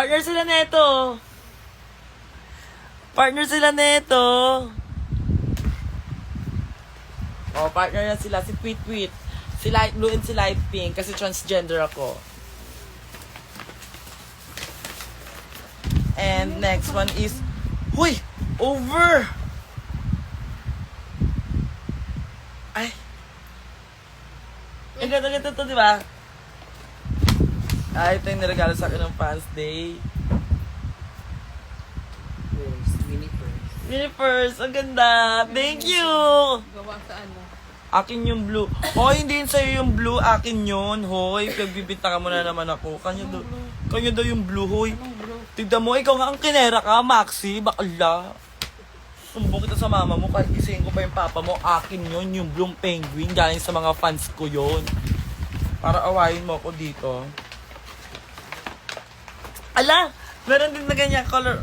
Partner sila neto. Partner sila neto. Oh, partner na sila. Si Tweet Tweet. Si Light Blue and si Light Pink. Kasi transgender ako. And next one is... Huy! Over! Ay! Ang ganda-ganda to, di ba? Ay, ito yung niregalo sa akin ng Fans Day. Mini purse. Mini purse. Ang ganda. Thank you! Gawa sa ano? Akin yung blue. Hoy, hindi yun sa'yo yung blue. Akin yun. Hoy, pagbibinta mo na naman ako. Kanya daw yung blue, hoy. Tignan mo, ikaw nga ang kinera ka, Maxi. Bakla. Sumbong kita sa mama mo. Kahit gisayin ko pa yung papa mo. Akin yun, yung blue penguin. Galing sa mga fans ko yun. Para awayin mo ako dito. Ala! Meron din na ganyan color.